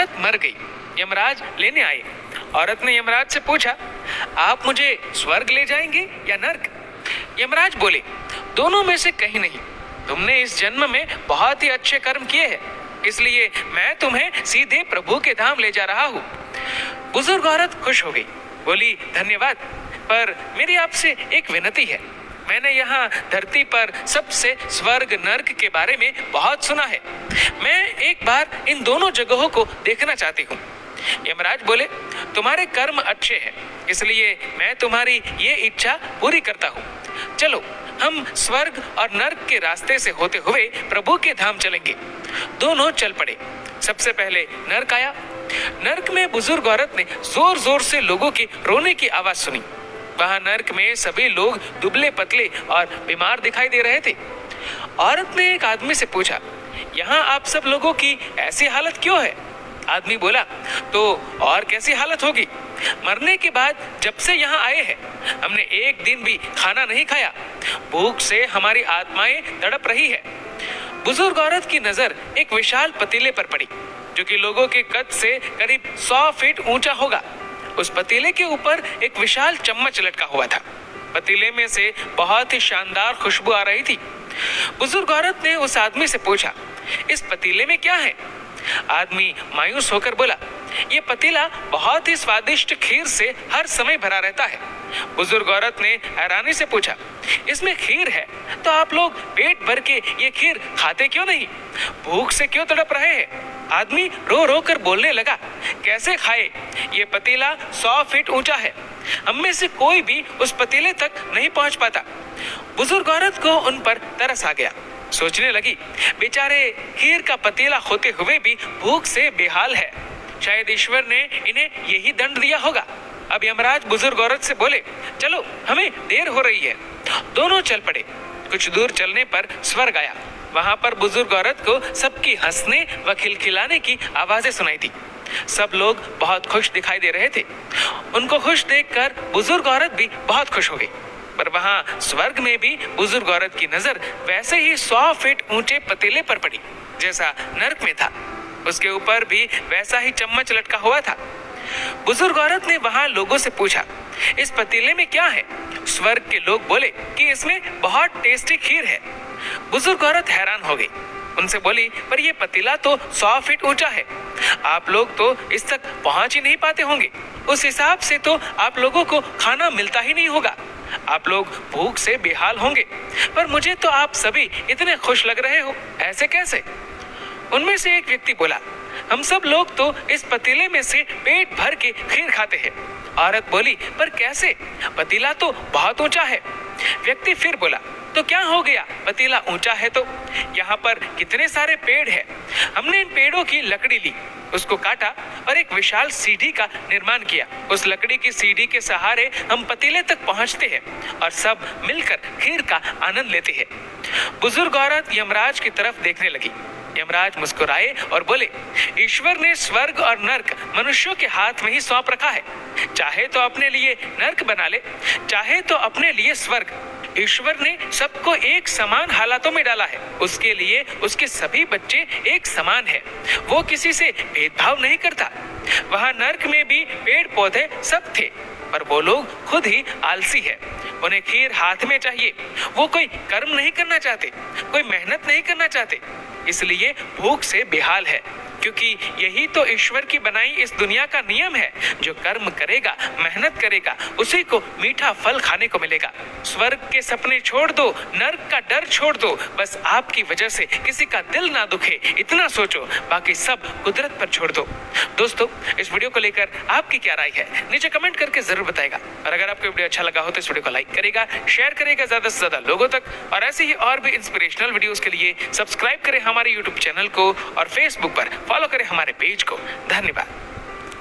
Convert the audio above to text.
अचानक मर गई। यमराज लेने आए। औरत ने यमराज से पूछा, आप मुझे स्वर्ग ले जाएंगे या नर्क? यमराज बोले, दोनों में से कहीं नहीं। तुमने इस जन्म में बहुत ही अच्छे कर्म किए हैं, इसलिए मैं तुम्हें सीधे प्रभु के धाम ले जा रहा हूँ। बुजुर्ग औरत खुश हो गई, बोली, धन्यवाद, पर मेरी आपसे एक विनती है। मैंने यहाँ धरती पर सबसे स्वर्ग नर्क के बारे में बहुत सुना है। मैं एक बार इन दोनों जगहों को देखना चाहती हूँ। यमराज बोले, तुम्हारे कर्म अच्छे हैं, इसलिए मैं तुम्हारी ये इच्छा पूरी करता हूँ। चलो, हम स्वर्ग और नर्क के रास्ते से होते हुए प्रभु के धाम चलेंगे। दोनों चल पड़े। सबसे पहले नर्क आया। नर्क में बुजुर्ग औरत ने जोर जोर से लोगों की रोने की आवाज सुनी। वहां नर्क में सभी लोग दुबले पतले और बीमार दिखाई दे रहे थे। औरत ने एक आदमी से पूछा, यहाँ आप सब लोगों की ऐसी हालत क्यों है? आदमी बोला, तो और कैसी हालत होगी? मरने के बाद जब से यहाँ आए हैं, हमने एक दिन भी खाना नहीं खाया। भूख से हमारी आत्माएं तड़प रही है। बुजुर्ग औरत की नजर एक विशाल पतीले पर पड़ी, जो कि लोगों के कद से करीब 100 फीट ऊंचा होगा। उस पतीले के ऊपर एक विशाल चम्मच लटका हुआ था। पतीले में से बहुत ही शानदार खुशबू आ रही थी। बुजुर्ग औरत ने उस आदमी से पूछा, इस पतीले में क्या है? आदमी मायूस होकर बोला, ये पतीला बहुत ही स्वादिष्ट खीर से हर समय भरा रहता है। बुजुर्ग औरत ने हैरानी से पूछा, इसमें खीर है तो आप लोग पेट भर के ये खीर खाते क्यों नहीं? भूख से क्यों तड़प रहे हैं? आदमी रो रो कर बोलने लगा, कैसे खाए? ये पतीला 100 फीट ऊंचा है। हम में से कोई भी उस पतीले तक नहीं पहुंच पाता। बुजुर्ग औरत को उन पर तरस आ गया। सोचने लगी, बेचारे खीर का पतीला होते हुए भी भूख से बेहाल है। शायद ईश्वर ने इन्हें यही दंड दिया होगा। अब यमराज बुजुर्ग औरत से बोले, चलो, हमें देर हो रही है। दोनों चल पड़े। कुछ दूर चलने पर स्वर्ग आया। वहां पर बुजुर्ग औरत को सबकी हंसने व खिलखिलाने की आवाजें सुनाई दी। सब लोग बहुत खुश दिखाई दे रहे थे। उनको खुश देखकर बुजुर्ग औरत भी बहुत खुश हो गई। पर वहां स्वर्ग में भी बुजुर्ग औरत की नजर वैसे ही 100 फीट ऊंचे पतीले पर पड़ी जैसा नर्क में था। उसके ऊपर भी वैसा ही चम्मच लटका हुआ था। बुजुर्ग औरत ने वहां लोगों से पूछा, इस पतीले में क्या है? स्वर्ग के लोग बोले कि इसमें बहुत टेस्टी खीर है। बुजुर्ग औरत हैरान हो गई। उनसे बोली, पर यह पतीला तो 100 फीट ऊंचा है। आप लोग तो इस तक पहुंच ही नहीं पाते होंगे। उस हिसाब से तो आप लोगों को खाना मिलता ही नहीं होगा। आप लोग भूख से बेहाल होंगे। पर मुझे तो आप सभी इतने खुश लग रहे हो, ऐसे कैसे? उनमें से एक व्यक्ति बोला, हम सब लोग तो इस पतीले में से पेट भर के खीर खाते हैं। औरत बोली, पर कैसे? पतीला तो बहुत ऊंचा है। व्यक्ति फिर बोला, तो क्या हो गया? पतीला ऊंचा है तो यहाँ पर कितने सारे पेड़ हैं। हमने इन पेड़ों की लकड़ी ली, उसको काटा और एक विशाल सीढ़ी का निर्माण किया। उस लकड़ी की सीढ़ी के सहारे हम पतीले तक पहुँचते हैं और सब मिलकर खीर का आनंद लेते हैं। बुजुर्ग औरत यमराज की तरफ देखने लगी। यमराज मुस्कुराए और बोले, ईश्वर ने स्वर्ग और नर्क मनुष्यों के हाथ में ही सौंप रखा है। चाहे तो अपने लिए नर्क बना ले, चाहे तो अपने लिए स्वर्ग। ईश्वर ने सबको एक समान हालातों में डाला है। उसके लिए उसके सभी बच्चे एक समान हैं। वो किसी से भेदभाव नहीं करता। वहाँ नर्क में भी पेड़ पौधे सब थे, पर वो लोग खुद ही आलसी है। उन्हें खीर हाथ में चाहिए। वो कोई कर्म नहीं करना चाहते, कोई मेहनत नहीं करना चाहते, इसलिए भूख से बेहाल है। क्योंकि यही तो ईश्वर की बनाई इस दुनिया का नियम है। जो कर्म करेगा, मेहनत करेगा, उसी को मीठा फल खाने को मिलेगा। स्वर्ग के सपने छोड़ दो, नर्क का डर छोड़ दो। बस आपकी वजह से किसी का दिल ना दुखे, इतना सोचो। बाकी सब कुदरत पर छोड़ दो। दोस्तों, इस वीडियो को लेकर आपकी क्या राय है, नीचे कमेंट करके जरूर बताएगा। और अगर आपको वीडियो अच्छा लगा हो तो इस वीडियो को लाइक करेगा, शेयर करेगा ज्यादा से ज्यादा लोगों तक। और ऐसे ही और भी इंस्पिरेशनल वीडियोस के लिए सब्सक्राइब करें हमारे यूट्यूब चैनल को और फेसबुक पर फॉलो करें हमारे पेज को। धन्यवाद।